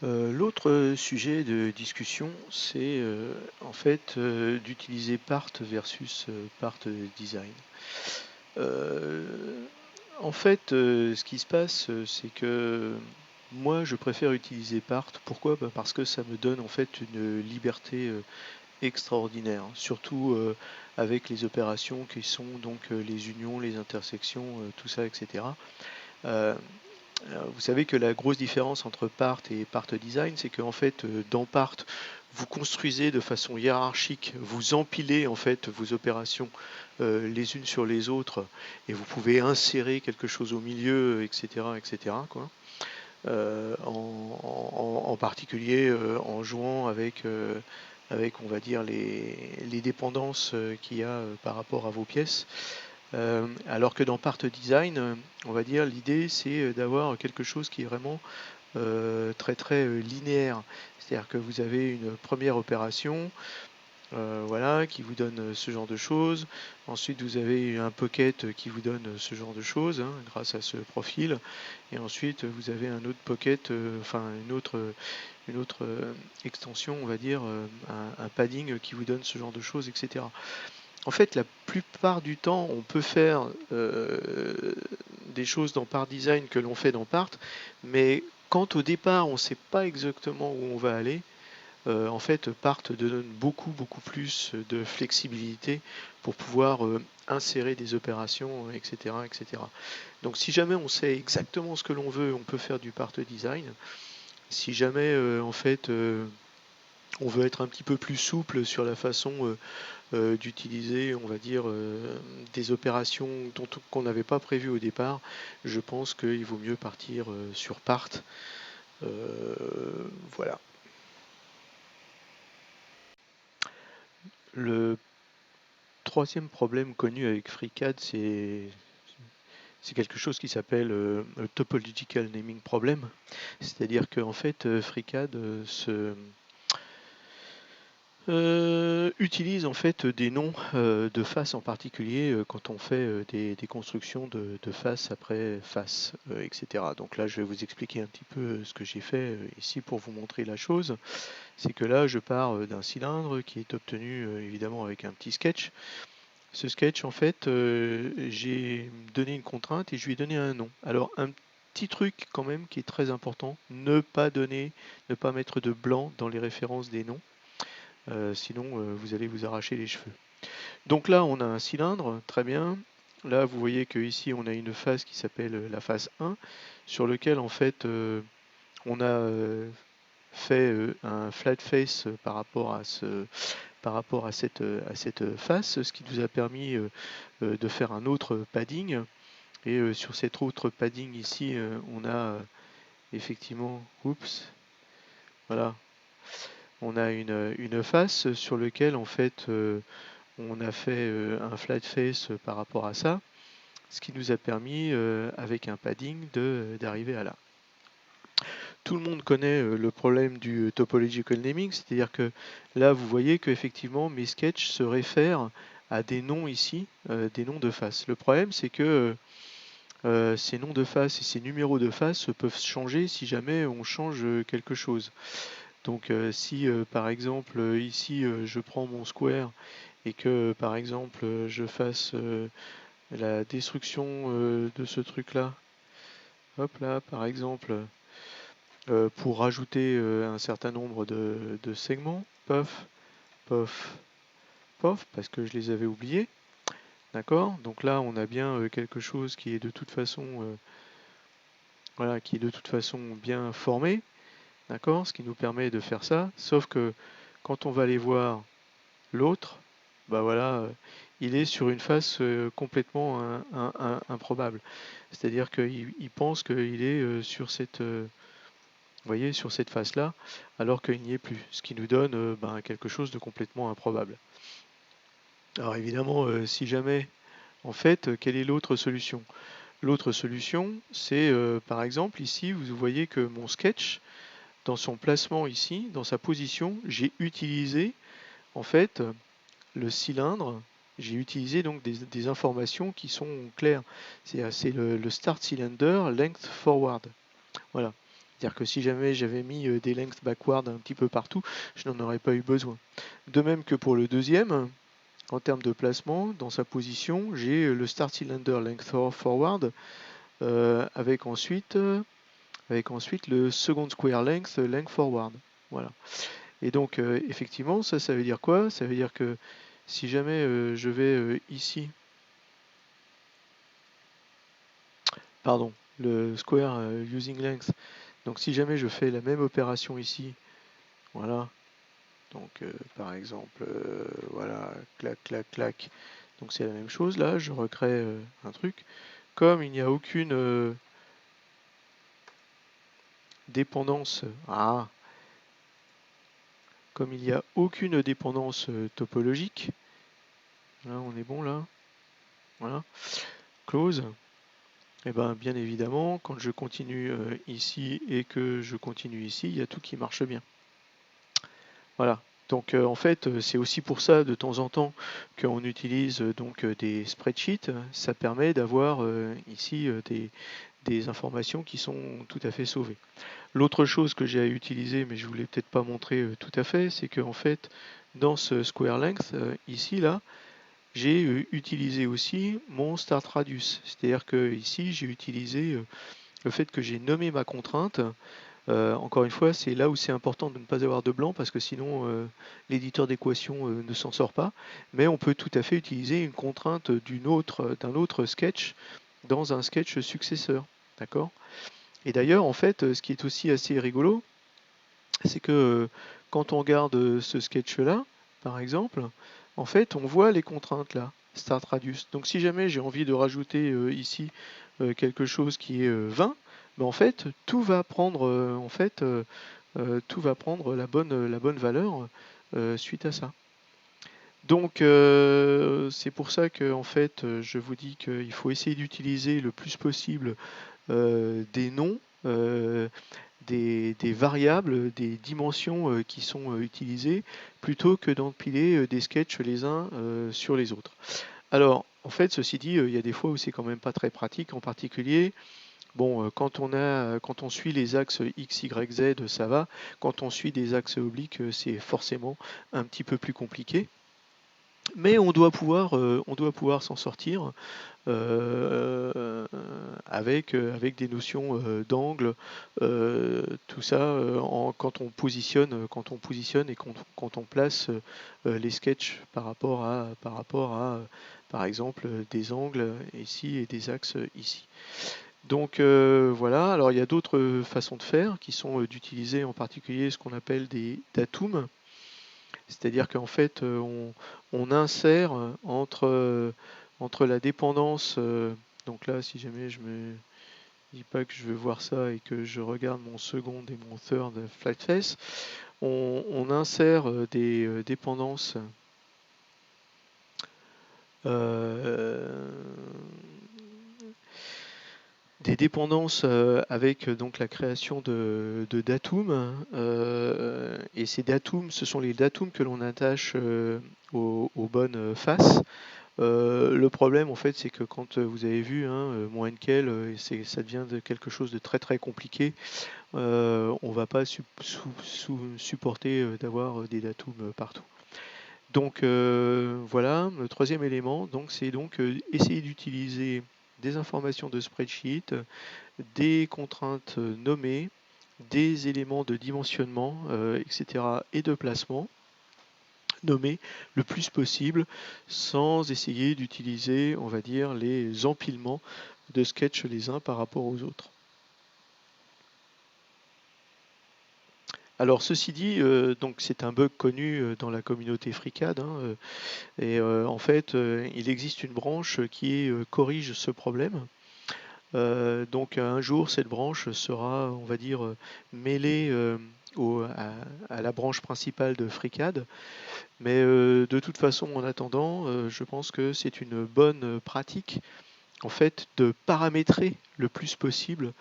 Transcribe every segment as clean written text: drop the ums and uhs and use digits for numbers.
L'autre sujet de discussion, c'est en fait d'utiliser part versus part design. Euh, En fait, ce qui se passe, c'est que moi, je préfère utiliser part. Pourquoi? Bah, parce que ça me donne en fait une liberté extraordinaire, surtout avec les opérations qui sont donc les unions, les intersections, tout ça, etc. Euh, Vous savez que la grosse différence entre part et part design, c'est qu'en fait, dans part, vous construisez de façon hiérarchique, vous empilez en fait vos opérations les unes sur les autres, et vous pouvez insérer quelque chose au milieu, etc., etc., quoi. En particulier en jouant avec, on va dire, les dépendances qu'il y a par rapport à vos pièces. Alors que dans Part Design, on va dire, l'idée c'est d'avoir quelque chose qui est vraiment très très linéaire. C'est-à-dire que vous avez une première opération, voilà, qui vous donne ce genre de choses. Ensuite, vous avez un pocket qui vous donne ce genre de choses, hein, grâce à ce profil. Et ensuite, vous avez un autre pocket, enfin une autre extension, on va dire, un padding qui vous donne ce genre de choses, etc. En fait, la plupart du temps, on peut faire des choses dans Part Design que l'on fait dans Part, mais quand au départ on ne sait pas exactement où on va aller, en fait, Part donne beaucoup beaucoup plus de flexibilité pour pouvoir insérer des opérations, etc., etc. Donc, si jamais on sait exactement ce que l'on veut, on peut faire du Part Design. Si jamais, en fait, on veut être un petit peu plus souple sur la façon d'utiliser, on va dire, des opérations qu'on n'avait pas prévues au départ, je pense qu'il vaut mieux partir sur part. Voilà. Le troisième problème connu avec FreeCAD, c'est quelque chose qui s'appelle le topological naming problem. C'est-à-dire qu'en fait, FreeCAD utilise en fait des noms de faces en particulier quand on fait des constructions de face après face, etc. Donc là, je vais vous expliquer un petit peu ce que j'ai fait ici pour vous montrer la chose. C'est que là, je pars d'un cylindre qui est obtenu évidemment avec un petit sketch. Ce sketch, en fait, j'ai donné une contrainte et je lui ai donné un nom. Alors, un petit truc quand même qui est très important, ne pas mettre de blanc dans les références des noms. Sinon, vous allez vous arracher les cheveux. Donc là, on a un cylindre, très bien. Là, vous voyez qu'ici, on a une face qui s'appelle la face 1, sur lequel, en fait, on a fait un flat face par rapport à cette face, ce qui nous a permis de faire un autre padding. Et sur cet autre padding ici, on a effectivement, oups, voilà, on a une face sur laquelle, en fait, on a fait un flat face par rapport à ça, ce qui nous a permis, avec un padding, d'arriver à là. Tout le monde connaît le problème du topological naming, c'est-à-dire que là, vous voyez qu'effectivement, mes sketchs se réfèrent à des noms ici, des noms de face. Le problème, c'est que ces noms de face et ces numéros de face peuvent changer si jamais on change quelque chose. Donc, si par exemple ici je prends mon square et que par exemple je fasse la destruction de ce truc-là, hop là, par exemple, pour rajouter un certain nombre de segments, pof, pof, pof, parce que je les avais oubliés, d'accord? Donc là, on a bien quelque chose qui est de toute façon, voilà, qui est de toute façon bien formé, d'accord? Ce qui nous permet de faire ça, sauf que quand on va aller voir l'autre, bah voilà, il est sur une face complètement improbable. C'est-à-dire qu'il pense qu'il est sur cette, vous voyez, sur cette face-là, alors qu'il n'y est plus, ce qui nous donne ben, quelque chose de complètement improbable. Alors évidemment, si jamais, en fait, quelle est l'autre solution? L'autre solution, c'est par exemple ici, vous voyez que mon sketch, dans son placement ici, dans sa position, j'ai utilisé en fait le cylindre, j'ai utilisé donc des informations qui sont claires. C'est le start cylinder length forward. Voilà. C'est-à-dire que si jamais j'avais mis des lengths backward un petit peu partout, je n'en aurais pas eu besoin. De même que pour le deuxième, en termes de placement, dans sa position, j'ai le start cylinder length forward avec ensuite le second square length forward. Voilà. Et donc effectivement, ça veut dire quoi? Ça veut dire que si jamais je vais ici, pardon, le square using length, donc si jamais je fais la même opération ici, voilà, donc par exemple, voilà, clac, clac, clac, donc c'est la même chose, là je recrée un truc, comme il n'y a aucune dépendance, comme il n'y a aucune dépendance topologique, là on est bon là, voilà, close. Et bien, bien évidemment, quand je continue ici et que je continue ici, il y a tout qui marche bien. Voilà. Donc en fait, c'est aussi pour ça de temps en temps qu'on utilise donc des spreadsheets. Ça permet d'avoir ici des informations qui sont tout à fait sauvées. L'autre chose que j'ai à utiliser, mais je ne vous l'ai peut-être pas montré tout à fait, c'est qu'en fait, dans ce square length, ici, là, j'ai utilisé aussi mon start radius. C'est-à-dire que ici, j'ai utilisé le fait que j'ai nommé ma contrainte. Encore une fois, c'est là où c'est important de ne pas avoir de blanc parce que sinon l'éditeur d'équation ne s'en sort pas. Mais on peut tout à fait utiliser une contrainte d'un autre sketch dans un sketch successeur. D'accord? Et d'ailleurs, en fait, ce qui est aussi assez rigolo, c'est que quand on regarde ce sketch-là, par exemple, en fait, on voit les contraintes là, start radius. Donc si jamais j'ai envie de rajouter ici quelque chose qui est 20, ben, en fait, tout va prendre tout va prendre la bonne valeur suite à ça. Donc c'est pour ça que en fait, je vous dis qu'il faut essayer d'utiliser le plus possible des noms, des variables, des dimensions qui sont utilisées, plutôt que d'empiler des sketchs les uns sur les autres. Alors, en fait, ceci dit, il y a des fois où c'est quand même pas très pratique, en particulier, bon, quand on suit les axes X, Y, Z, ça va. Quand on suit des axes obliques, c'est forcément un petit peu plus compliqué. Mais on doit pouvoir s'en sortir avec des notions d'angle, tout ça quand on positionne et quand on place les sketchs par exemple des angles ici et des axes ici. Donc voilà, alors il y a d'autres façons de faire qui sont d'utiliser en particulier ce qu'on appelle des datums, c'est-à-dire qu'en fait on insère entre la dépendance, donc là si jamais je me dis pas que je veux voir ça et que je regarde mon second et mon third flat face, on insère des dépendances euh, avec donc la création de datums, et ces datums, ce sont les datums que l'on attache aux bonnes faces. Le problème en fait c'est que quand vous avez vu mon Henkel, ça devient quelque chose de très très compliqué. On va pas supporter d'avoir des datums partout. Donc voilà, le troisième élément, donc c'est donc essayer d'utiliser des informations de spreadsheet, des contraintes nommées, des éléments de dimensionnement, etc. et de placement nommés le plus possible sans essayer d'utiliser, on va dire, les empilements de sketchs les uns par rapport aux autres. Alors ceci dit, donc c'est un bug connu dans la communauté FreeCAD, et en fait il existe une branche qui corrige ce problème. Donc un jour cette branche sera, on va dire, mêlée à la branche principale de FreeCAD, mais de toute façon en attendant, je pense que c'est une bonne pratique en fait de paramétrer le plus possible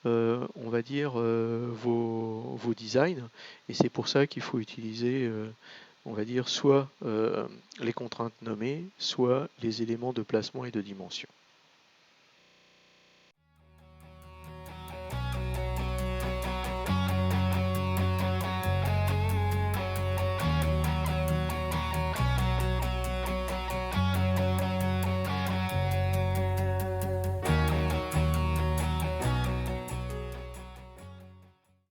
on va dire, vos designs. Et c'est pour ça qu'il faut utiliser, on va dire, soit les contraintes nommées, soit les éléments de placement et de dimension.